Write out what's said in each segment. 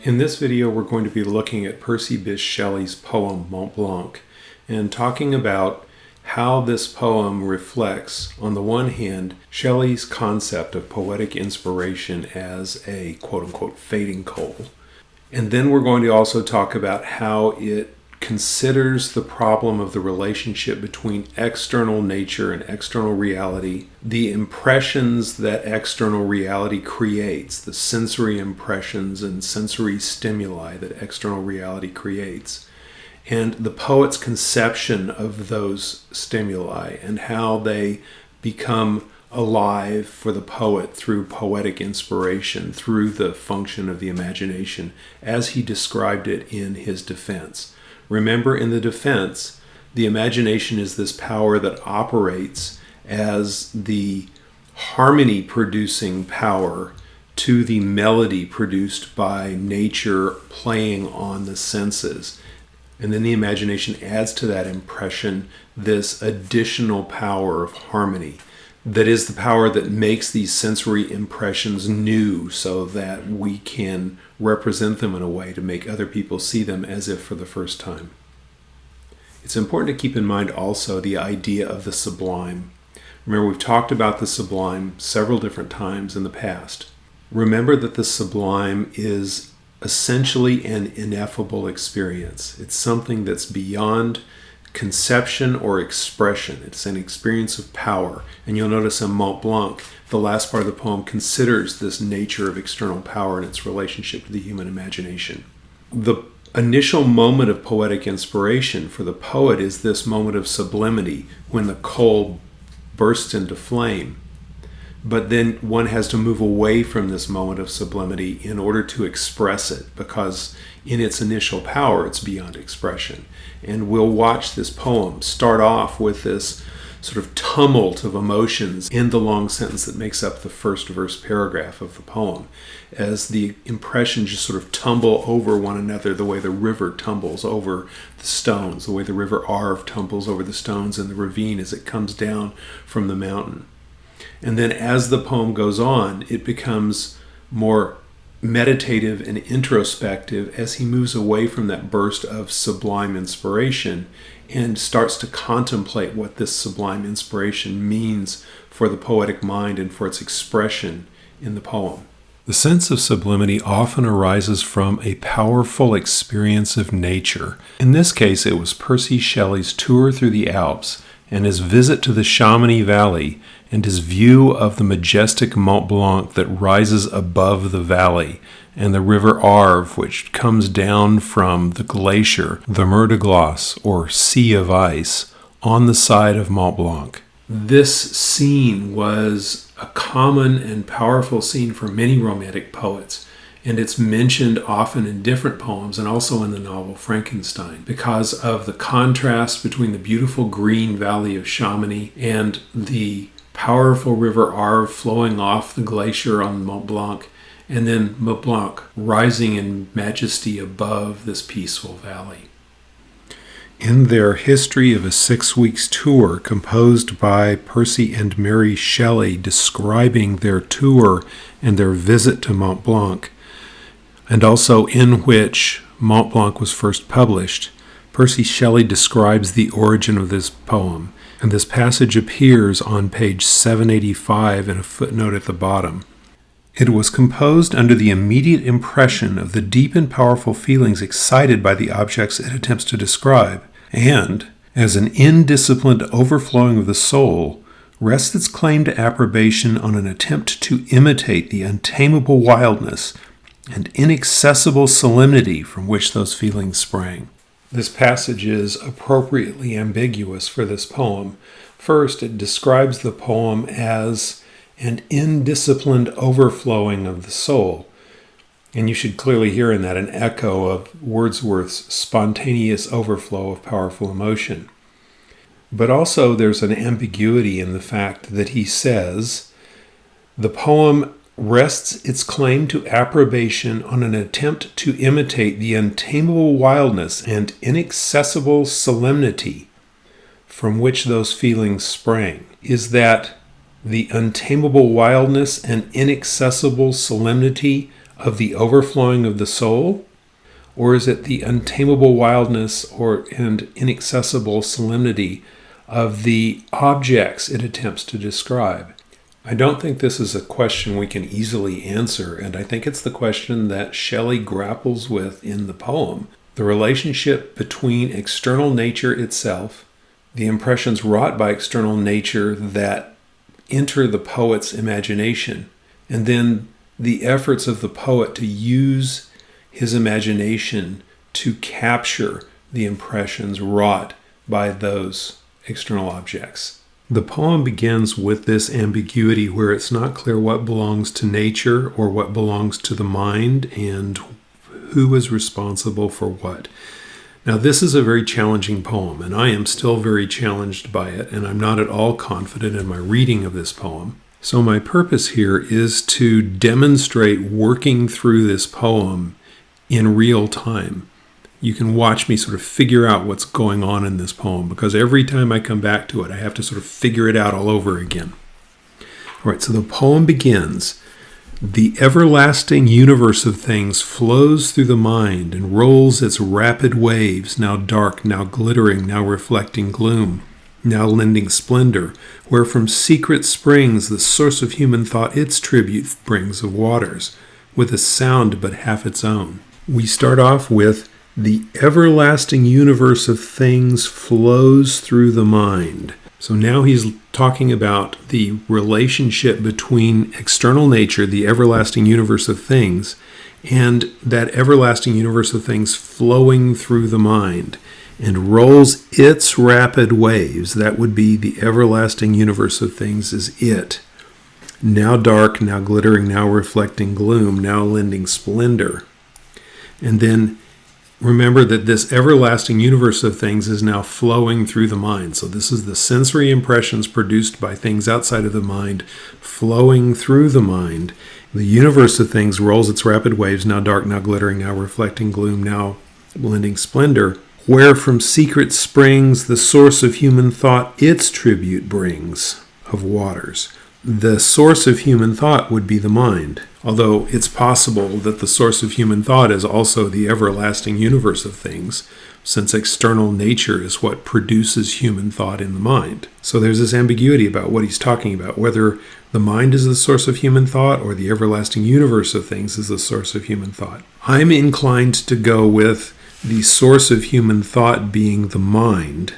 In this video, we're going to be looking at Percy Bysshe Shelley's poem Mont Blanc and talking about how this poem reflects, on the one hand, Shelley's concept of poetic inspiration as a quote-unquote fading coal. And then we're going to also talk about how it considers the problem of the relationship between external nature and external reality, the impressions that external reality creates, the sensory impressions and sensory stimuli that external reality creates, and the poet's conception of those stimuli and how they become alive for the poet through poetic inspiration, through the function of the imagination, as he described it in his defense. Remember, in the defense, the imagination is this power that operates as the harmony-producing power to the melody produced by nature playing on the senses. And then the imagination adds to that impression this additional power of harmony. That is the power that makes these sensory impressions new so that we can represent them in a way to make other people see them as if for the first time. It's important to keep in mind also the idea of the sublime. Remember, we've talked about the sublime several different times in the past. Remember that the sublime is essentially an ineffable experience. It's something that's beyond conception or expression. It's an experience of power. And you'll notice in Mont Blanc, the last part of the poem considers this nature of external power and its relationship to the human imagination. The initial moment of poetic inspiration for the poet is this moment of sublimity when the coal bursts into flame. But then one has to move away from this moment of sublimity in order to express it, because in its initial power, it's beyond expression. And we'll watch this poem start off with this sort of tumult of emotions in the long sentence that makes up the first verse paragraph of the poem, as the impressions just sort of tumble over one another the way the river tumbles over the stones, the way the river Arve tumbles over the stones in the ravine as it comes down from the mountain. And then as the poem goes on, it becomes more meditative and introspective as he moves away from that burst of sublime inspiration and starts to contemplate what this sublime inspiration means for the poetic mind and for its expression in the poem. The sense of sublimity often arises from a powerful experience of nature. In this case, it was Percy Shelley's tour through the Alps and his visit to the Chamonix Valley and his view of the majestic Mont Blanc that rises above the valley, and the river Arve, which comes down from the glacier, the Mer de Glace, or Sea of Ice, on the side of Mont Blanc. This scene was a common and powerful scene for many Romantic poets, and it's mentioned often in different poems and also in the novel Frankenstein because of the contrast between the beautiful green valley of Chamonix and the powerful river Arve flowing off the glacier on Mont Blanc, and then Mont Blanc rising in majesty above this peaceful valley. In their History of a 6 Weeks Tour, composed by Percy and Mary Shelley, describing their tour and their visit to Mont Blanc, and also in which Mont Blanc was first published, Percy Shelley describes the origin of this poem, and this passage appears on page 785 in a footnote at the bottom. It was composed under the immediate impression of the deep and powerful feelings excited by the objects it attempts to describe, and, as an indisciplined overflowing of the soul, rests its claim to approbation on an attempt to imitate the untamable wildness and inaccessible solemnity from which those feelings sprang. This passage is appropriately ambiguous for this poem. First, it describes the poem as an indisciplined overflowing of the soul. And you should clearly hear in that an echo of Wordsworth's spontaneous overflow of powerful emotion. But also there's an ambiguity in the fact that he says, the poem rests its claim to approbation on an attempt to imitate the untamable wildness and inaccessible solemnity from which those feelings sprang. Is that the untamable wildness and inaccessible solemnity of the overflowing of the soul? Or is it the untamable wildness and inaccessible solemnity of the objects it attempts to describe? I don't think this is a question we can easily answer, and I think it's the question that Shelley grapples with in the poem. The relationship between external nature itself, the impressions wrought by external nature that enter the poet's imagination, and then the efforts of the poet to use his imagination to capture the impressions wrought by those external objects. The poem begins with this ambiguity where it's not clear what belongs to nature or what belongs to the mind and who is responsible for what. Now, this is a very challenging poem, and I am still very challenged by it, and I'm not at all confident in my reading of this poem. So my purpose here is to demonstrate working through this poem in real time. You can watch me sort of figure out what's going on in this poem, because every time I come back to it, I have to sort of figure it out all over again. All right, so the poem begins, "The everlasting universe of things flows through the mind and rolls its rapid waves, now dark, now glittering, now reflecting gloom, now lending splendor, where from secret springs the source of human thought its tribute brings of waters, with a sound but half its own." We start off with, "The everlasting universe of things flows through the mind." So now he's talking about the relationship between external nature, the everlasting universe of things, and that everlasting universe of things flowing through the mind, and rolls its rapid waves. That would be the everlasting universe of things is it. Now dark, now glittering, now reflecting gloom, now lending splendor. And then remember that this everlasting universe of things is now flowing through the mind. So this is the sensory impressions produced by things outside of the mind flowing through the mind. The universe of things rolls its rapid waves, now dark, now glittering, now reflecting gloom, now lending splendor, where from secret springs the source of human thought its tribute brings of waters. The source of human thought would be the mind, although it's possible that the source of human thought is also the everlasting universe of things, since external nature is what produces human thought in the mind. So there's this ambiguity about what he's talking about, whether the mind is the source of human thought or the everlasting universe of things is the source of human thought. I'm inclined to go with the source of human thought being the mind,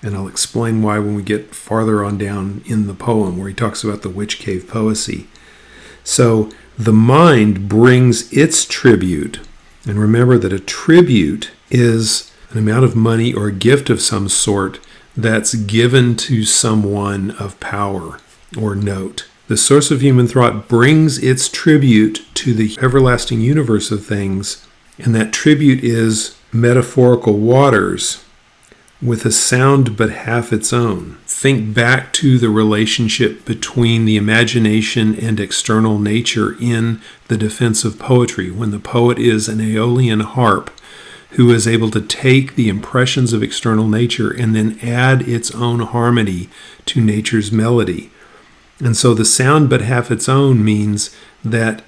and I'll explain why when we get farther on down in the poem where he talks about the witch cave poesy. So the mind brings its tribute, and remember that a tribute is an amount of money or a gift of some sort that's given to someone of power or note. The source of human thought brings its tribute to the everlasting universe of things, and that tribute is metaphorical waters with a sound but half its own. Think back to the relationship between the imagination and external nature in the defense of poetry, when the poet is an Aeolian harp who is able to take the impressions of external nature and then add its own harmony to nature's melody. And so the sound but half its own means that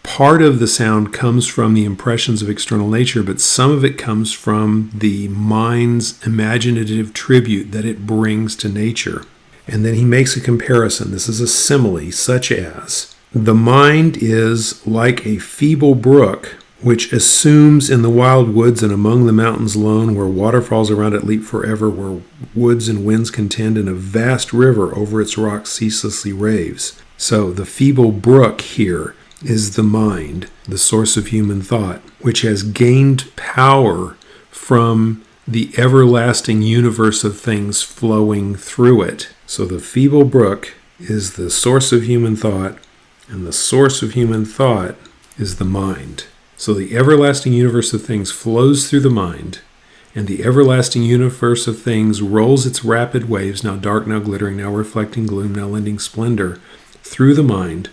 part of the sound comes from the impressions of external nature, but some of it comes from the mind's imaginative tribute that it brings to nature. And then he makes a comparison. This is a simile, such as, the mind is like a feeble brook, which assumes in the wild woods and among the mountains lone, where waterfalls around it leap forever, where woods and winds contend, and a vast river over its rocks ceaselessly raves. So the feeble brook here is the mind, the source of human thought, which has gained power from the everlasting universe of things flowing through it. So the feeble brook is the source of human thought, and the source of human thought is the mind. So the everlasting universe of things flows through the mind, and the everlasting universe of things rolls its rapid waves, now dark, now glittering, now reflecting gloom, now lending splendor, through the mind,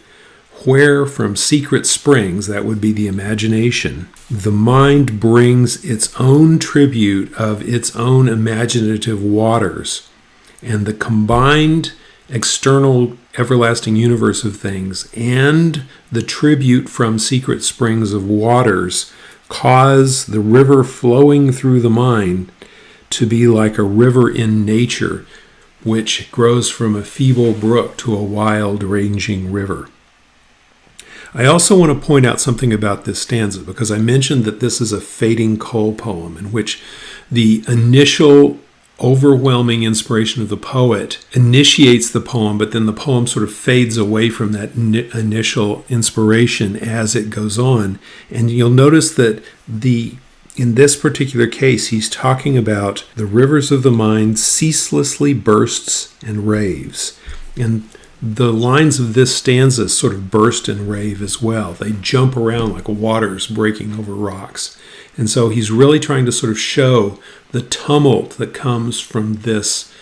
where from secret springs, that would be the imagination, the mind brings its own tribute of its own imaginative waters, and the combined external everlasting universe of things, and the tribute from secret springs of waters cause the river flowing through the mind to be like a river in nature, which grows from a feeble brook to a wild ranging river. I also want to point out something about this stanza, because I mentioned that this is a fading coal poem in which the initial overwhelming inspiration of the poet initiates the poem, but then the poem sort of fades away from that initial inspiration as it goes on. And you'll notice that in this particular case, he's talking about the rivers of the mind ceaselessly bursts and raves. And the lines of this stanza sort of burst and rave as well. They jump around like waters breaking over rocks. And so he's really trying to sort of show the tumult that comes from this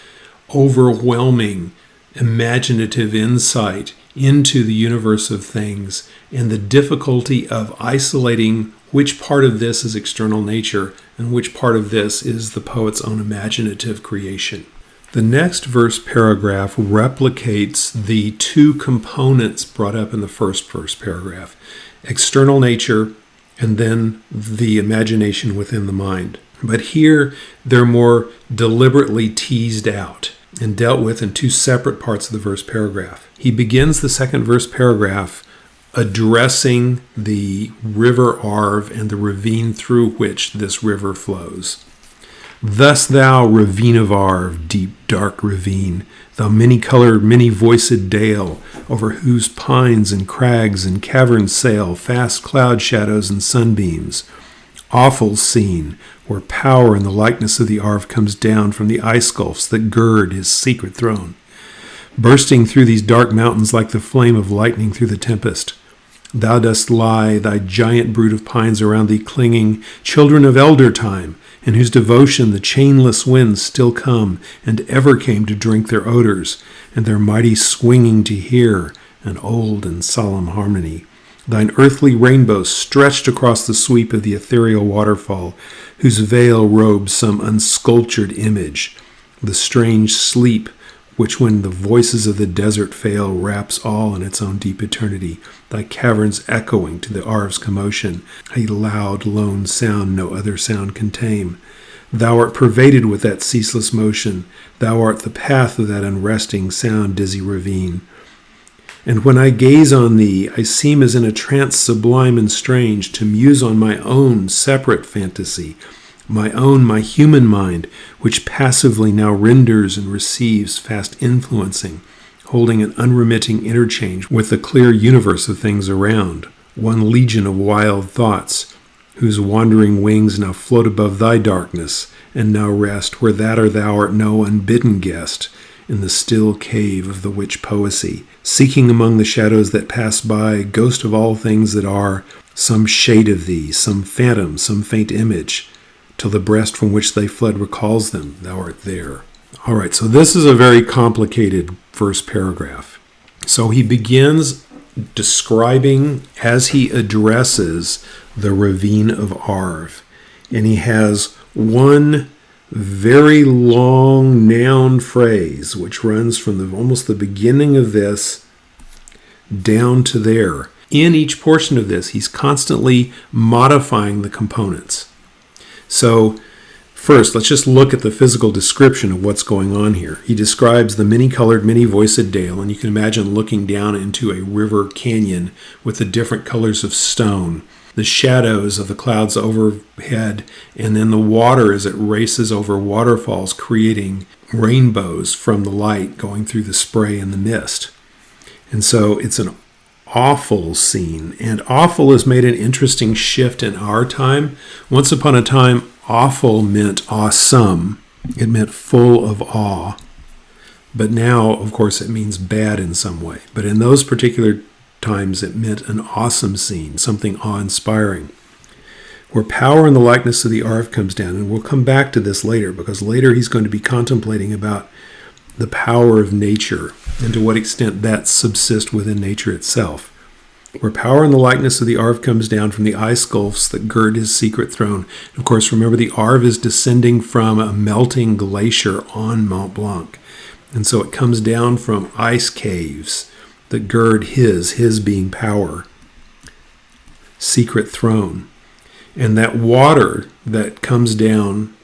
overwhelming imaginative insight into the universe of things, and the difficulty of isolating which part of this is external nature and which part of this is the poet's own imaginative creation. The next verse paragraph replicates the two components brought up in the first verse paragraph: external nature and then the imagination within the mind. But here they're more deliberately teased out and dealt with in two separate parts of the verse paragraph. He begins the second verse paragraph addressing the river Arve and the ravine through which this river flows. Thus thou, ravine of Arve, deep dark ravine, thou many-colored, many-voiced dale, over whose pines and crags and caverns sail fast cloud shadows and sunbeams. Awful scene, where power and the likeness of the Arve comes down from the ice gulfs that gird his secret throne, bursting through these dark mountains like the flame of lightning through the tempest. Thou dost lie, thy giant brood of pines around thee clinging, children of elder time, in whose devotion the chainless winds still come, and ever came to drink their odors, and their mighty swinging to hear, an old and solemn harmony. Thine earthly rainbow stretched across the sweep of the ethereal waterfall, whose veil robes some unsculptured image. The strange sleep, which when the voices of the desert fail, wraps all in its own deep eternity, thy caverns echoing to the Arve's commotion, a loud, lone sound no other sound can tame. Thou art pervaded with that ceaseless motion, thou art the path of that unresting sound dizzy ravine. And when I gaze on thee, I seem as in a trance sublime and strange, to muse on my own separate fantasy, my human mind, which passively now renders and receives, fast influencing, holding an unremitting interchange with the clear universe of things around, one legion of wild thoughts, whose wandering wings now float above thy darkness, and now rest where that or thou art no unbidden guest, in the still cave of the witch poesy, seeking among the shadows that pass by, ghost of all things that are, some shade of thee, some phantom, some faint image, till the breast from which they fled recalls them, thou art there. All right, so this is a very complicated verse paragraph. So he begins describing as he addresses the ravine of Arve, and he has one very long noun phrase which runs from almost the beginning of this down to there. In each portion of this, he's constantly modifying the components. So first, let's just look at the physical description of what's going on here. He describes the many-colored, many-voiced dale, and you can imagine looking down into a river canyon with the different colors of stone, the shadows of the clouds overhead, and then the water as it races over waterfalls, creating rainbows from the light going through the spray and the mist. And so it's an awful scene, and awful has made an interesting shift in our time. Once upon a time, awful meant awesome. It meant full of awe. But now, of course, it means bad in some way. But in those particular times, it meant an awesome scene, something awe-inspiring, where power and the likeness of the Arve comes down. And we'll come back to this later, because later he's going to be contemplating about the power of nature and to what extent that subsists within nature itself. Where power and the likeness of the Arve comes down from the ice gulfs that gird his secret throne. Of course, remember, the Arve is descending from a melting glacier on Mont Blanc. And so it comes down from ice caves that gird his being power, secret throne. And that water that comes down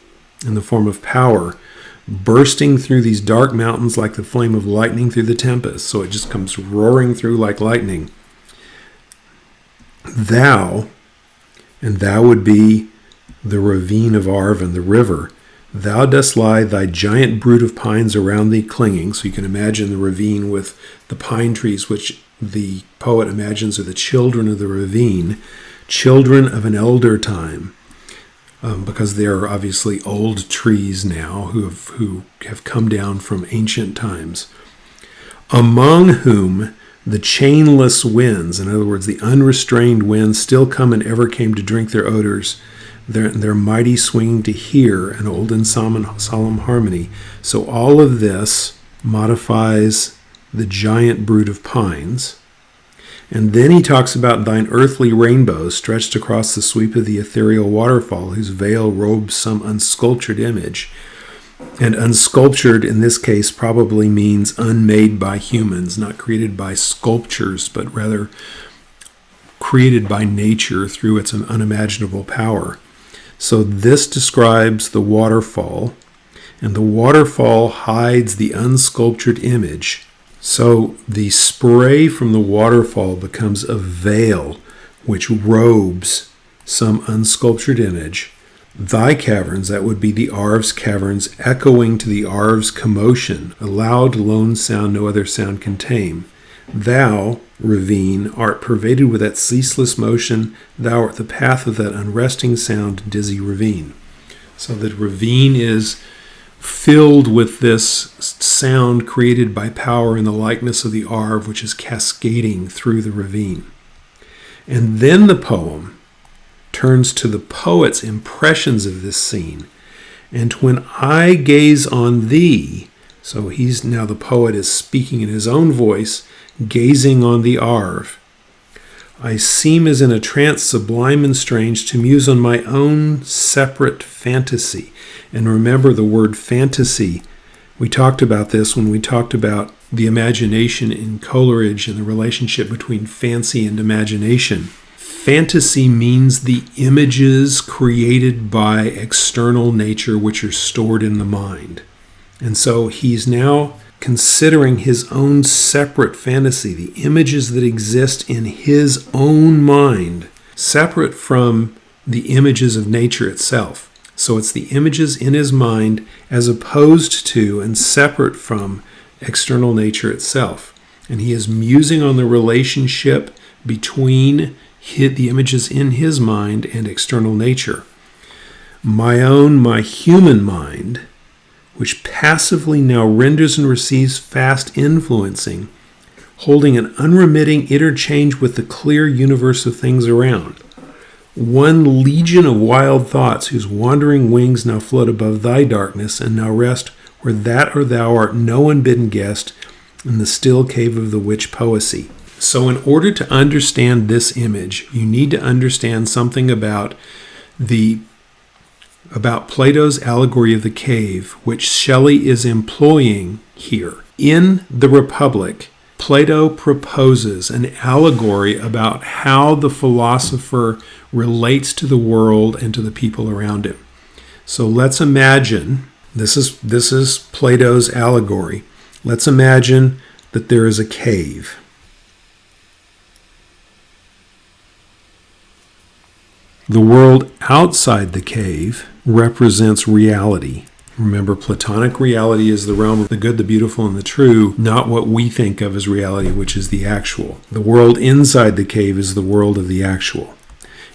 in the form of power, bursting through these dark mountains like the flame of lightning through the tempest. So it just comes roaring through like lightning. Thou would be the ravine of Arvin, the river. Thou dost lie, thy giant brood of pines around thee clinging. So you can imagine the ravine with the pine trees, which the poet imagines are the children of the ravine, children of an elder time, because they are obviously old trees now who have come down from ancient times, among whom the chainless winds, in other words, the unrestrained winds, still come and ever came to drink their odors, their mighty swinging to hear an old and solemn harmony. So all of this modifies the giant brood of pines. And then he talks about thine earthly rainbow stretched across the sweep of the ethereal waterfall, whose veil robes some unsculptured image. And unsculptured in this case probably means unmade by humans, not created by sculptures, but rather created by nature through its unimaginable power. So this describes the waterfall, and the waterfall hides the unsculptured image. So the spray from the waterfall becomes a veil which robes some unsculptured image. Thy caverns, that would be the Arv's caverns, echoing to the Arv's commotion, a loud, lone sound no other sound can tame. Thou, ravine, art pervaded with that ceaseless motion. Thou art the path of that unresting sound, dizzy ravine. So the ravine is filled with this sound created by power in the likeness of the Arv, which is cascading through the ravine. And then the poem turns to the poet's impressions of this scene. And when I gaze on thee, so the poet is speaking in his own voice, gazing on the Arv, I seem as in a trance sublime and strange to muse on my own separate fantasy. And remember the word fantasy. We talked about this when we talked about the imagination in Coleridge and the relationship between fancy and imagination. Fantasy means the images created by external nature which are stored in the mind. And so he's now considering his own separate fantasy, the images that exist in his own mind, separate from the images of nature itself. So it's the images in his mind as opposed to and separate from external nature itself. And he is musing on the relationship between the images in his mind and external nature. My human mind, which passively now renders and receives fast influencing, holding an unremitting interchange with the clear universe of things around. One legion of wild thoughts whose wandering wings now float above thy darkness and now rest where that or thou art no unbidden guest in the still cave of the witch poesy. So in order to understand this image, you need to understand something about Plato's allegory of the cave, which Shelley is employing here. In The Republic, Plato proposes an allegory about how the philosopher relates to the world and to the people around him. So let's imagine, this is Plato's allegory. Let's imagine that there is a cave. The world outside the cave represents reality. Remember, Platonic reality is the realm of the good, the beautiful, and the true, not what we think of as reality, which is the actual. The world inside the cave is the world of the actual.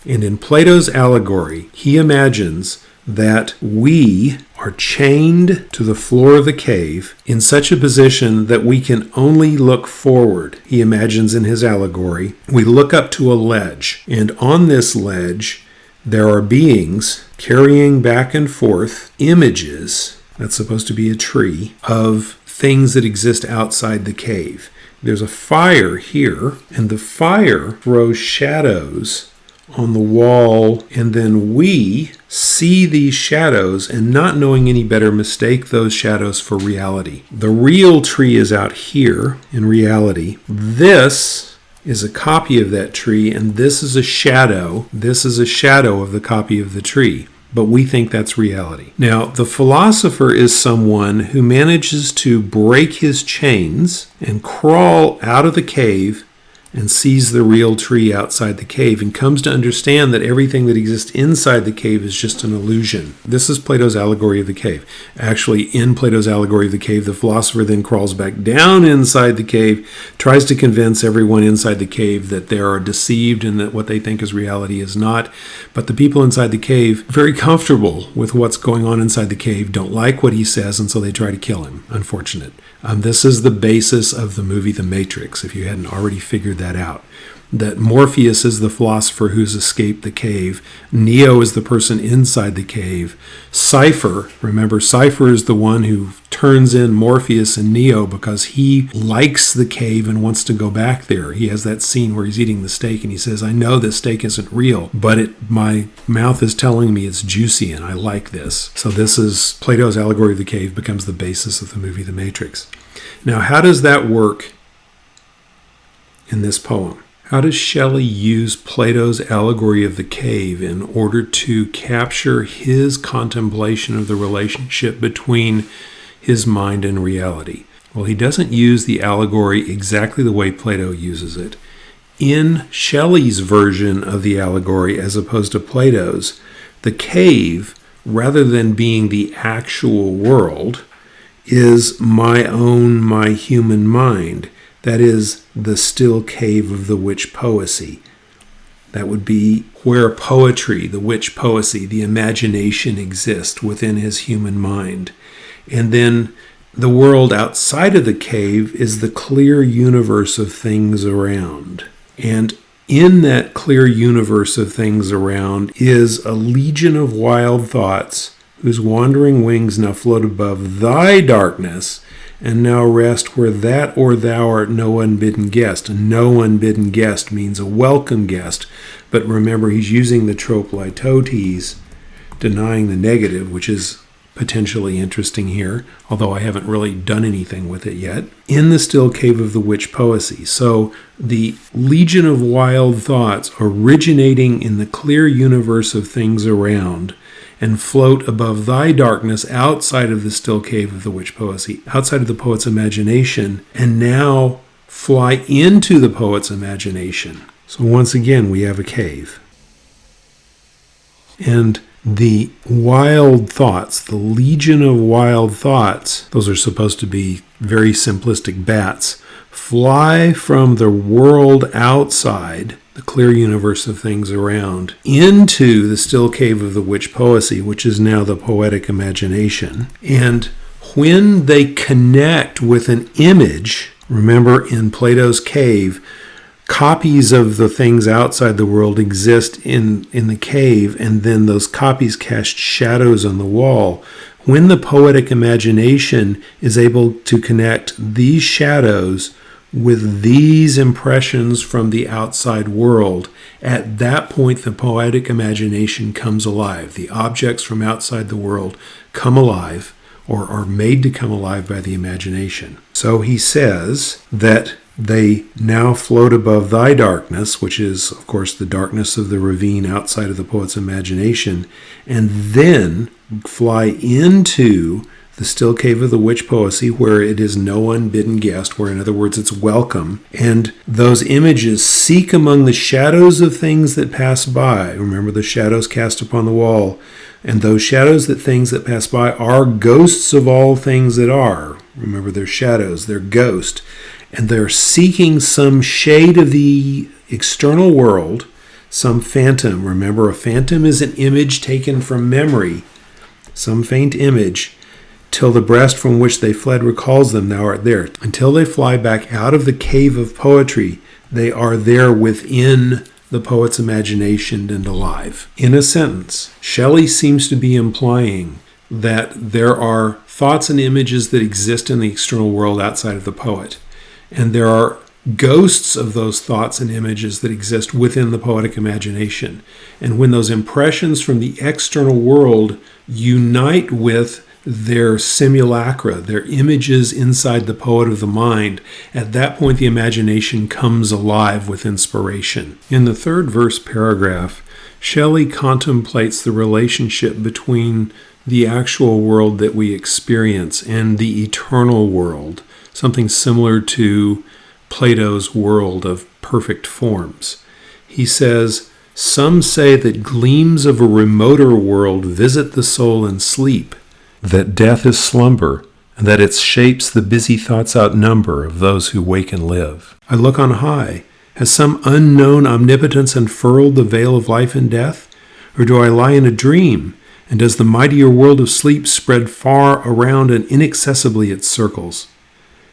And in Plato's allegory, he imagines that we are chained to the floor of the cave in such a position that we can only look forward. He imagines in his allegory, we look up to a ledge, and on this ledge, there are beings carrying back and forth images, that's supposed to be a tree, of things that exist outside the cave. There's a fire here, and the fire throws shadows on the wall, and then we see these shadows and, not knowing any better, mistake those shadows for reality. The real tree is out here in reality. This is a copy of that tree, and this is a shadow. This is a shadow of the copy of the tree. But we think that's reality. Now, the philosopher is someone who manages to break his chains and crawl out of the cave and sees the real tree outside the cave and comes to understand that everything that exists inside the cave is just an illusion. This is Plato's allegory of the cave. Actually, in Plato's allegory of the cave, the philosopher then crawls back down inside the cave, tries to convince everyone inside the cave that they are deceived and that what they think is reality is not. But the people inside the cave, very comfortable with what's going on inside the cave, don't like what he says, and so they try to kill him. Unfortunate. This is the basis of the movie The Matrix, if you hadn't already figured that out. That Morpheus is the philosopher who's escaped the cave. Neo is the person inside the cave. Cypher, remember, Cypher is the one who turns in Morpheus and Neo because he likes the cave and wants to go back there. He has that scene where he's eating the steak and he says, I know this steak isn't real, but my mouth is telling me it's juicy and I like this. So this is Plato's allegory of the cave becomes the basis of the movie The Matrix. Now, how does that work in this poem? How does Shelley use Plato's allegory of the cave in order to capture his contemplation of the relationship between his mind and reality? Well, he doesn't use the allegory exactly the way Plato uses it. In Shelley's version of the allegory, as opposed to Plato's, the cave, rather than being the actual world, is my human mind. That is the still cave of the witch poesy. That would be where poetry, the witch poesy, the imagination exists within his human mind. And then the world outside of the cave is the clear universe of things around. And in that clear universe of things around is a legion of wild thoughts whose wandering wings now float above thy darkness and now rest where that or thou art no unbidden guest. A no unbidden guest means a welcome guest. But remember, he's using the trope litotes, denying the negative, which is potentially interesting here, although I haven't really done anything with it yet, in the still cave of the witch poesy. So the legion of wild thoughts originating in the clear universe of things around and float above thy darkness outside of the still cave of the witch poesy, outside of the poet's imagination, and now fly into the poet's imagination. So once again, we have a cave. And the wild thoughts, the legion of wild thoughts, those are supposed to be very simplistic bats, fly from the world outside, the clear universe of things around, into the still cave of the witch poesy, which is now the poetic imagination. And when they connect with an image, remember in Plato's cave, copies of the things outside the world exist in the cave, and then those copies cast shadows on the wall. When the poetic imagination is able to connect these shadows with these impressions from the outside world, at that point the poetic imagination comes alive. The objects from outside the world come alive, or are made to come alive by the imagination. So he says that they now float above thy darkness, which is, of course, the darkness of the ravine outside of the poet's imagination, and then fly into the still cave of the witch poesy, where it is no unbidden guest, where, in other words, it's welcome. And those images seek among the shadows of things that pass by. Remember the shadows cast upon the wall. And those shadows that things that pass by are ghosts of all things that are. Remember, they're shadows, they're ghosts. And they're seeking some shade of the external world, some phantom. Remember, a phantom is an image taken from memory, some faint image, till the breast from which they fled recalls them, thou art there. Until they fly back out of the cave of poetry, they are there within the poet's imagination and alive. In a sentence, Shelley seems to be implying that there are thoughts and images that exist in the external world outside of the poet. And there are ghosts of those thoughts and images that exist within the poetic imagination. And when those impressions from the external world unite with their simulacra, their images inside the poet of the mind, at that point the imagination comes alive with inspiration. In the third verse paragraph, Shelley contemplates the relationship between the actual world that we experience and the eternal world, something similar to Plato's world of perfect forms. He says, "Some say that gleams of a remoter world visit the soul in sleep, that death is slumber, and that its shapes the busy thoughts outnumber of those who wake and live. I look on high. Has some unknown omnipotence unfurled the veil of life and death? Or do I lie in a dream, and does the mightier world of sleep spread far around and inaccessibly its circles?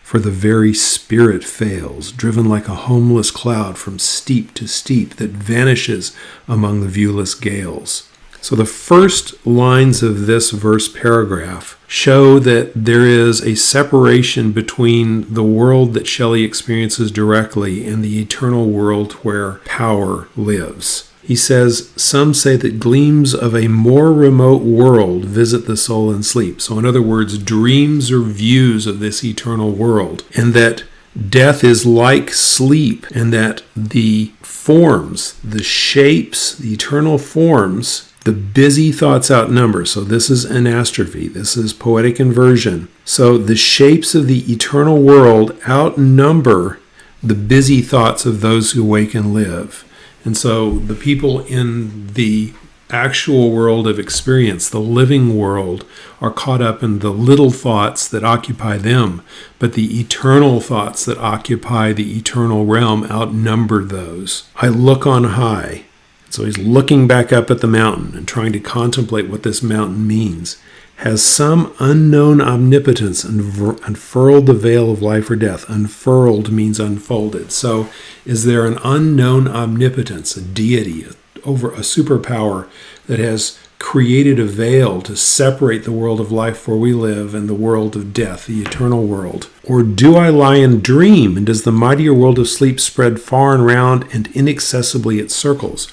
For the very spirit fails, driven like a homeless cloud from steep to steep that vanishes among the viewless gales." So the first lines of this verse paragraph show that there is a separation between the world that Shelley experiences directly and the eternal world where power lives. He says, "Some say that gleams of a more remote world visit the soul in sleep." So in other words, dreams or views of this eternal world, and that death is like sleep, and that the forms, the shapes, the eternal forms, the busy thoughts outnumber. So this is anastrophe. This is poetic inversion. So the shapes of the eternal world outnumber the busy thoughts of those who wake and live. And so the people in the actual world of experience, the living world, are caught up in the little thoughts that occupy them, but the eternal thoughts that occupy the eternal realm outnumber those. I look on high. So he's looking back up at the mountain and trying to contemplate what this mountain means. Has some unknown omnipotence unfurled the veil of life or death? Unfurled means unfolded. So is there an unknown omnipotence, a deity, over a superpower that has created a veil to separate the world of life where we live and the world of death, the eternal world? Or do I lie and dream, and does the mightier world of sleep spread far and round and inaccessibly its circles?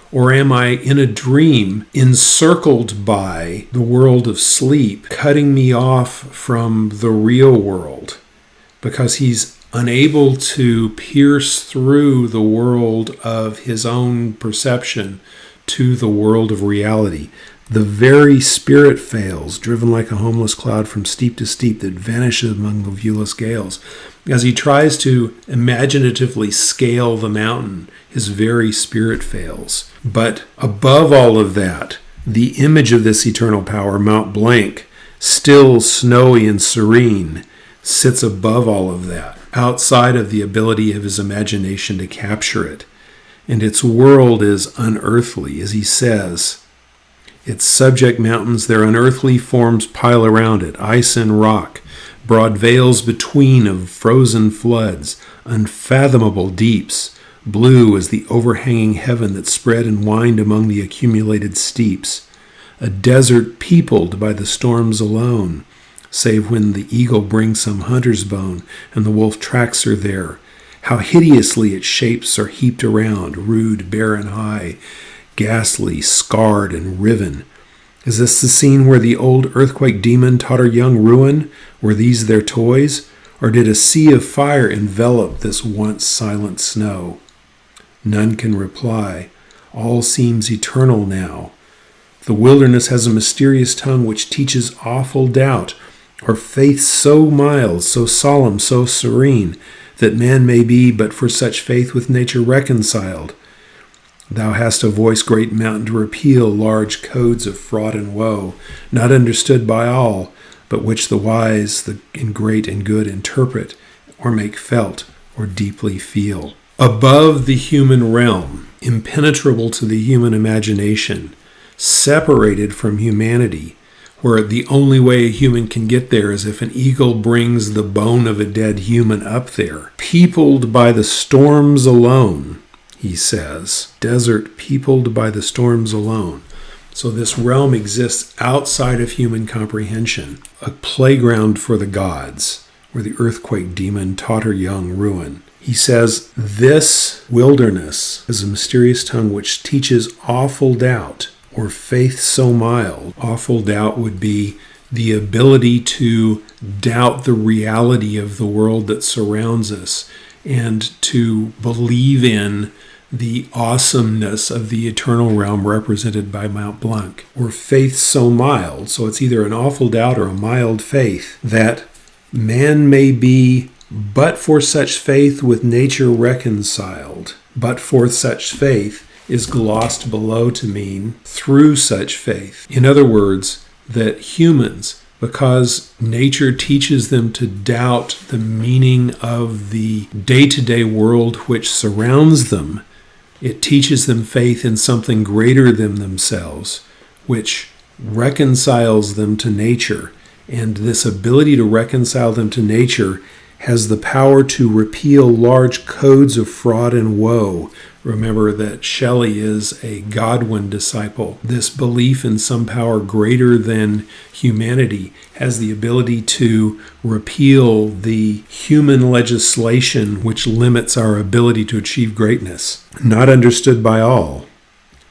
Or am I in a dream encircled by the world of sleep, cutting me off from the real world? Because he's unable to pierce through the world of his own perception to the world of reality. The very spirit fails, driven like a homeless cloud from steep to steep that vanishes among the viewless gales. As he tries to imaginatively scale the mountain, his very spirit fails. But above all of that, the image of this eternal power, Mount Blanc, still snowy and serene, sits above all of that, outside of the ability of his imagination to capture it. And its world is unearthly, as he says. Its subject mountains, their unearthly forms pile around it, ice and rock, broad veils between of frozen floods, unfathomable deeps, blue as the overhanging heaven that spread and whined among the accumulated steeps, a desert peopled by the storms alone, save when the eagle brings some hunter's bone and the wolf tracks her there. How hideously its shapes are heaped around, rude, bare, and high, ghastly, scarred, and riven. Is this the scene where the old earthquake demon taught her young ruin? Were these their toys? Or did a sea of fire envelop this once silent snow? None can reply. All seems eternal now. The wilderness has a mysterious tongue which teaches awful doubt, or faith so mild, so solemn, so serene, that man may be but for such faith with nature reconciled. Thou hast a voice, great mountain, to repeal large codes of fraud and woe, not understood by all, but which the wise, the great and good interpret, or make felt, or deeply feel. Above the human realm, impenetrable to the human imagination, separated from humanity, where the only way a human can get there is if an eagle brings the bone of a dead human up there, peopled by the storms alone, he says. Desert peopled by the storms alone. So this realm exists outside of human comprehension, a playground for the gods, where the earthquake demon taught her young ruin. He says, this wilderness is a mysterious tongue which teaches awful doubt, or faith so mild. Awful doubt would be the ability to doubt the reality of the world that surrounds us and to believe in the awesomeness of the eternal realm represented by Mont Blanc, or faith so mild, so it's either an awful doubt or a mild faith, that man may be but for such faith with nature reconciled. But for such faith is glossed below to mean through such faith. In other words, that humans, because nature teaches them to doubt the meaning of the day-to-day world which surrounds them, it teaches them faith in something greater than themselves, which reconciles them to nature. And this ability to reconcile them to nature has the power to repeal large codes of fraud and woe. Remember that Shelley is a Godwin disciple. This belief in some power greater than humanity has the ability to repeal the human legislation which limits our ability to achieve greatness, not understood by all,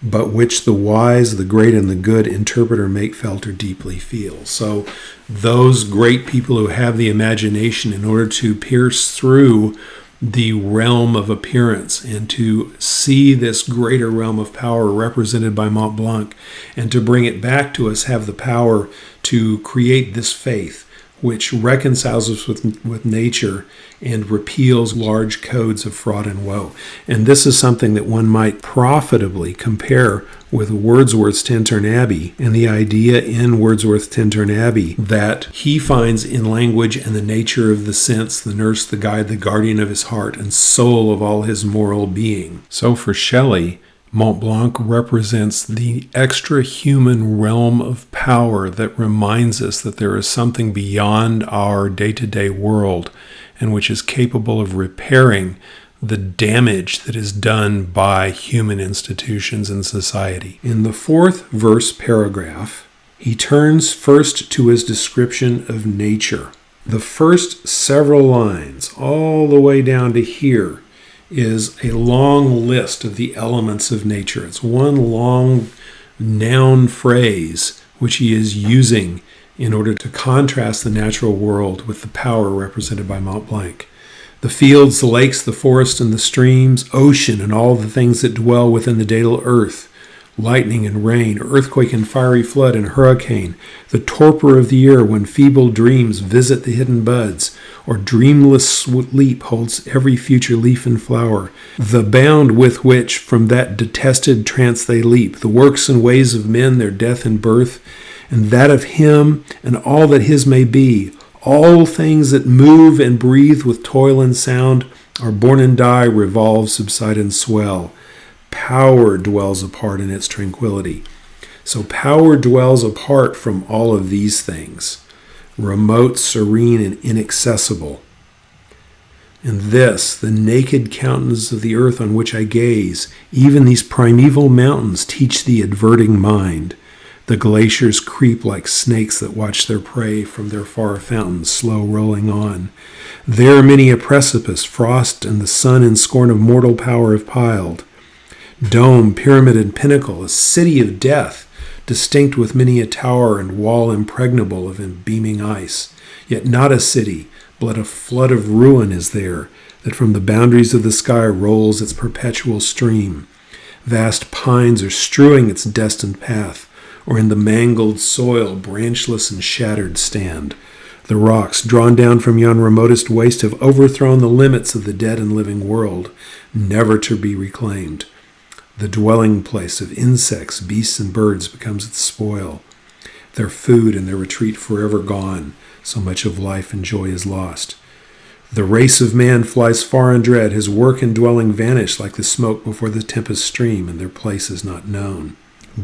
but which the wise, the great, and the good interpret or make felt or deeply feel. So those great people who have the imagination in order to pierce through the realm of appearance and to see this greater realm of power represented by Mont Blanc and to bring it back to us have the power to create this faith which reconciles us with nature and repeals large codes of fraud and woe. And this is something that one might profitably compare with Wordsworth's Tintern Abbey and the idea in Wordsworth's Tintern Abbey that he finds in language and the nature of the sense, the nurse, the guide, the guardian of his heart and soul of all his moral being. So for Shelley, Mont Blanc represents the extra-human realm of power that reminds us that there is something beyond our day-to-day world and which is capable of repairing the damage that is done by human institutions and society. In the fourth verse paragraph, he turns first to his description of nature. The first several lines, all the way down to here, is a long list of the elements of nature. It's one long noun phrase which he is using in order to contrast the natural world with the power represented by Mont Blanc. The fields, the lakes, the forests, and the streams, ocean, and all the things that dwell within the dale earth, lightning and rain, earthquake and fiery flood and hurricane, the torpor of the year when feeble dreams visit the hidden buds, or dreamless sleep holds every future leaf and flower, the bound with which from that detested trance they leap, the works and ways of men, their death and birth, and that of him, and all that his may be, all things that move and breathe with toil and sound, are born and die, revolve, subside, and swell. Power dwells apart in its tranquility. So power dwells apart from all of these things, remote, serene, and inaccessible. And this, the naked countenance of the earth on which I gaze, even these primeval mountains teach the adverting mind. The glaciers creep like snakes that watch their prey from their far fountains slow rolling on. There many a precipice, frost and the sun in scorn of mortal power have piled. Dome, pyramid, and pinnacle, a city of death, distinct with many a tower and wall impregnable of beaming ice. Yet not a city, but a flood of ruin is there, that from the boundaries of the sky rolls its perpetual stream. Vast pines are strewing its destined path, or in the mangled soil branchless and shattered stand. The rocks, drawn down from yon remotest waste, have overthrown the limits of the dead and living world, never to be reclaimed. The dwelling place of insects, beasts, and birds becomes its spoil. Their food and their retreat forever gone, so much of life and joy is lost. The race of man flies far in dread, his work and dwelling vanish like the smoke before the tempest stream, and their place is not known.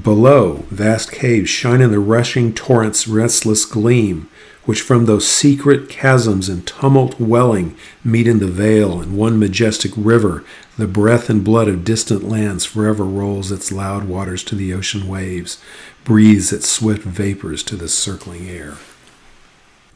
Below, vast caves shine in the rushing torrent's restless gleam, which from those secret chasms in tumult welling meet in the vale, and one majestic river, the breath and blood of distant lands, forever rolls its loud waters to the ocean waves, breathes its swift vapors to the circling air.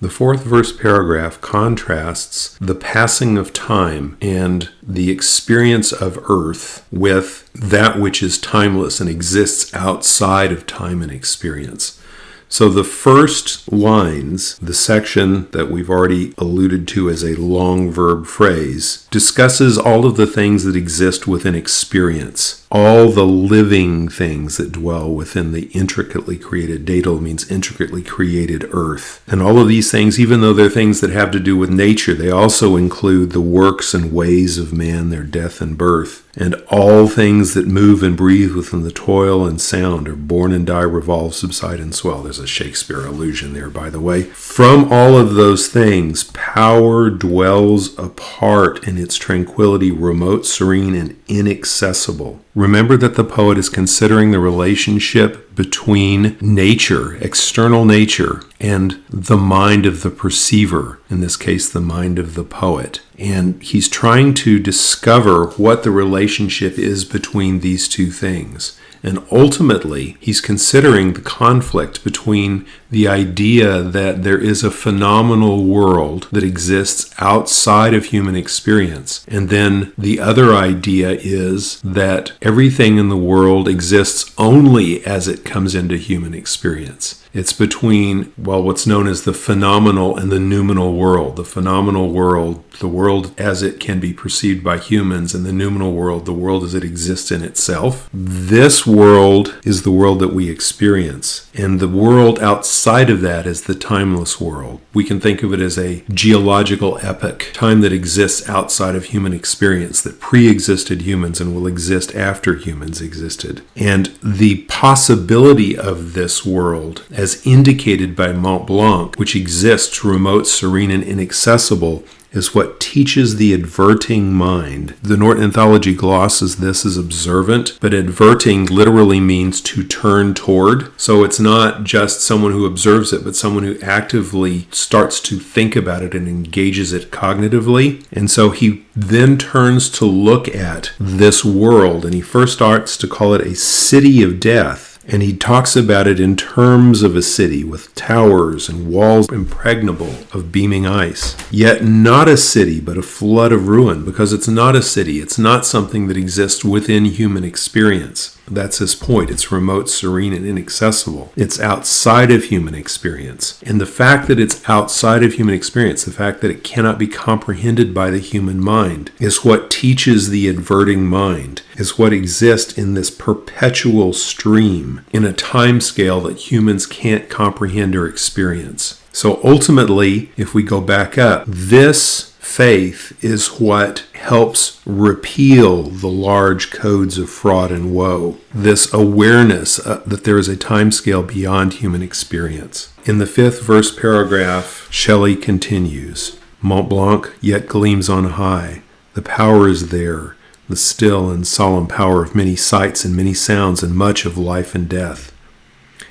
The fourth verse paragraph contrasts the passing of time and the experience of earth with that which is timeless and exists outside of time and experience. So the first lines, the section that we've already alluded to as a long verb phrase, discusses all of the things that exist within experience, all the living things that dwell within the intricately created, datal means intricately created earth. And all of these things, even though they're things that have to do with nature, they also include the works and ways of man, their death and birth. And all things that move and breathe within the toil and sound are born and die, revolve, subside, and swell. There's a Shakespeare allusion there, by the way. From all of those things, power dwells apart in its tranquility, remote, serene, and inaccessible. Remember that the poet is considering the relationship between nature, external nature, and the mind of the perceiver, in this case, the mind of the poet. And he's trying to discover what the relationship is between these two things. And ultimately, he's considering the conflict between the idea that there is a phenomenal world that exists outside of human experience. And then the other idea is that everything in the world exists only as it comes into human experience. It's between, what's known as the phenomenal and the noumenal world. The phenomenal world, the world as it can be perceived by humans, and the noumenal world, the world as it exists in itself. This world is the world that we experience. And the world outside of that is the timeless world. We can think of it as a geological epoch, time that exists outside of human experience, that pre-existed humans and will exist after humans existed. And the possibility of this world, as indicated by Mont Blanc, which exists remote, serene, and inaccessible, is what teaches the adverting mind. The Norton Anthology glosses this as observant, but adverting literally means to turn toward. So it's not just someone who observes it, but someone who actively starts to think about it and engages it cognitively. And so he then turns to look at this world, and he first starts to call it a city of death. And he talks about it in terms of a city with towers and walls impregnable of beaming ice. Yet not a city, but a flood of ruin, because it's not a city. It's not something that exists within human experience. That's his point. It's remote, serene, and inaccessible. It's outside of human experience. And the fact that it's outside of human experience, the fact that it cannot be comprehended by the human mind, is what teaches the adverting mind, is what exists in this perpetual stream in a time scale that humans can't comprehend or experience. So ultimately, if we go back up, this faith is what helps repeal the large codes of fraud and woe. This awareness that there is a time scale beyond human experience. In the fifth verse paragraph, Shelley continues, Mont Blanc yet gleams on high. The power is there, the still and solemn power of many sights and many sounds and much of life and death.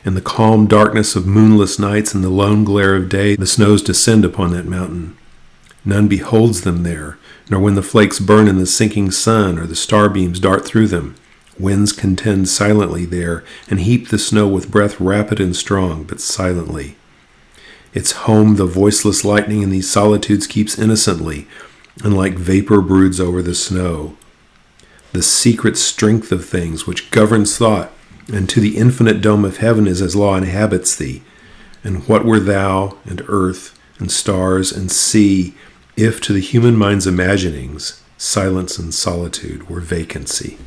In the calm darkness of moonless nights and the lone glare of day, the snows descend upon that mountain. None beholds them there, nor when the flakes burn in the sinking sun or the starbeams dart through them. Winds contend silently there and heap the snow with breath rapid and strong, but silently. Its home the voiceless lightning in these solitudes keeps innocently, and like vapor broods over the snow. The secret strength of things which governs thought, and to the infinite dome of heaven is as law inhabits thee. And what were thou, and earth, and stars, and sea, if to the human mind's imaginings, silence and solitude were vacancy?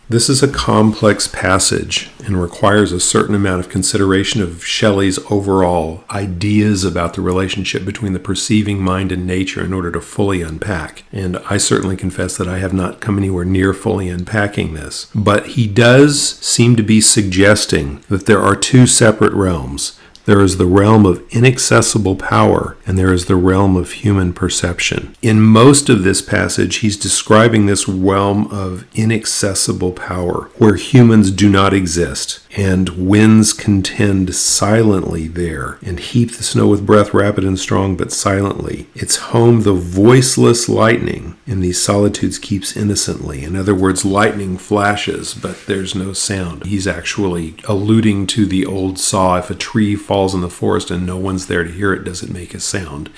This is a complex passage and requires a certain amount of consideration of Shelley's overall ideas about the relationship between the perceiving mind and nature in order to fully unpack. And I certainly confess that I have not come anywhere near fully unpacking this. But he does seem to be suggesting that there are two separate realms. There is the realm of inaccessible power, and there is the realm of human perception. In most of this passage, he's describing this realm of inaccessible power, where humans do not exist. and winds contend silently there, and heap the snow with breath rapid and strong, but silently. Its home the voiceless lightning in these solitudes keeps innocently. In other words, lightning flashes, but there's no sound. He's actually alluding to the old saw, if a tree falls in the forest and no one's there to hear it, does it make a sound?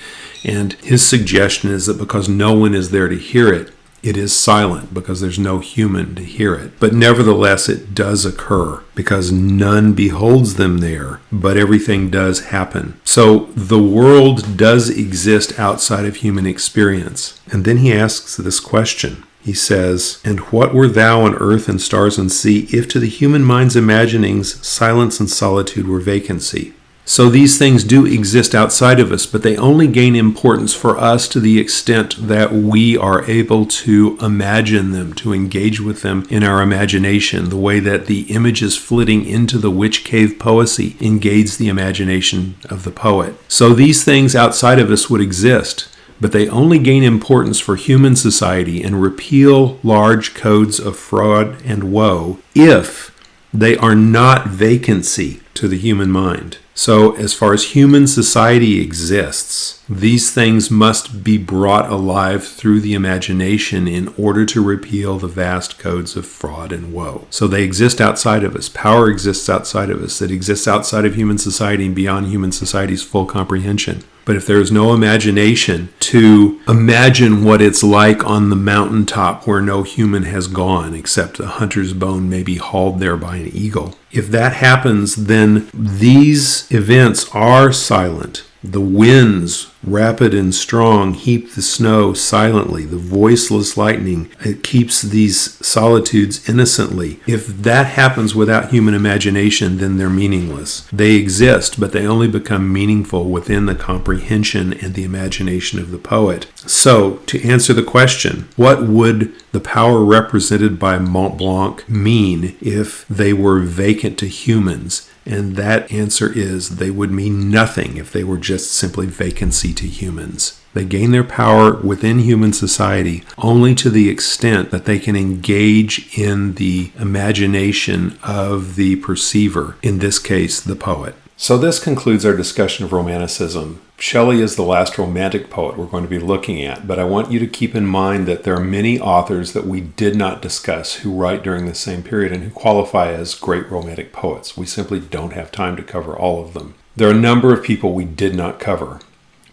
And his suggestion is that because no one is there to hear it, it is silent because there's no human to hear it. But nevertheless, it does occur because none beholds them there, but everything does happen. So the world does exist outside of human experience. And then he asks this question. He says, "And what were thou on earth and stars and sea, if to the human mind's imaginings silence and solitude were vacancy?" So these things do exist outside of us, but they only gain importance for us to the extent that we are able to imagine them, to engage with them in our imagination, the way that the images flitting into the witch cave poesy engage the imagination of the poet. So these things outside of us would exist, but they only gain importance for human society and repeal large codes of fraud and woe if they are not vacancy to the human mind. So as far as human society exists, these things must be brought alive through the imagination in order to repeal the vast codes of fraud and woe. So they exist outside of us. Power exists outside of us. It exists outside of human society and beyond human society's full comprehension. But if there is no imagination to imagine what it's like on the mountaintop where no human has gone except a hunter's bone may be hauled there by an eagle, if that happens, then these events are silent. The winds, rapid and strong, heap the snow silently. The voiceless lightning, it keeps these solitudes innocently. If that happens without human imagination, then they're meaningless. They exist, but they only become meaningful within the comprehension and the imagination of the poet. So, to answer the question, what would the power represented by Mont Blanc mean if they were vacant to humans? And that answer is they would mean nothing if they were just simply vacancy to humans. They gain their power within human society only to the extent that they can engage in the imagination of the perceiver, in this case, the poet. So this concludes our discussion of Romanticism. Shelley is the last Romantic poet we're going to be looking at, but I want you to keep in mind that there are many authors that we did not discuss who write during the same period and who qualify as great Romantic poets. We simply don't have time to cover all of them. There are a number of people we did not cover,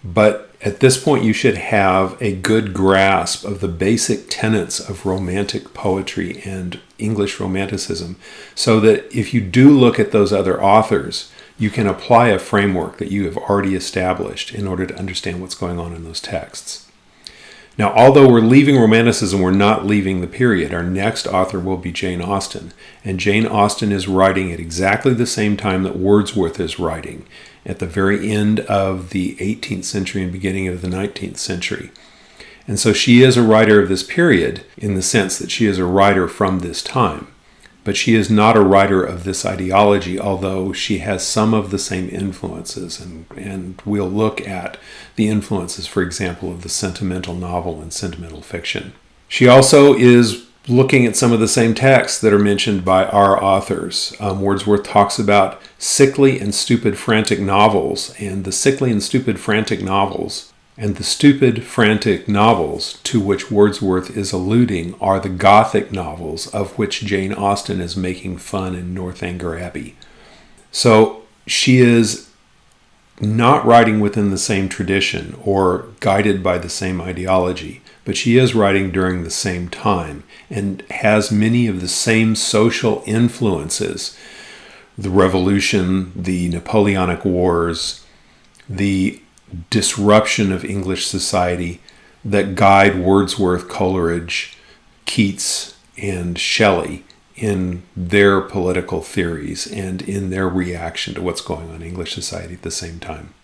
but at this point you should have a good grasp of the basic tenets of Romantic poetry and English Romanticism, so that if you do look at those other authors, you can apply a framework that you have already established in order to understand what's going on in those texts. Now, although we're leaving Romanticism, we're not leaving the period. Our next author will be Jane Austen, and Jane Austen is writing at exactly the same time that Wordsworth is writing, at the very end of the 18th century and beginning of the 19th century. And so she is a writer of this period in the sense that she is a writer from this time. But she is not a writer of this ideology, although she has some of the same influences. And we'll look at the influences, for example, of the sentimental novel and sentimental fiction. She also is looking at some of the same texts that are mentioned by our authors. Wordsworth talks about sickly and stupid frantic novels, and the sickly and stupid frantic novels and the stupid, frantic novels to which Wordsworth is alluding are the Gothic novels of which Jane Austen is making fun in Northanger Abbey. So she is not writing within the same tradition or guided by the same ideology, but she is writing during the same time and has many of the same social influences: the Revolution, the Napoleonic Wars, the disruption of English society that guide Wordsworth, Coleridge, Keats, and Shelley in their political theories and in their reaction to what's going on in English society at the same time.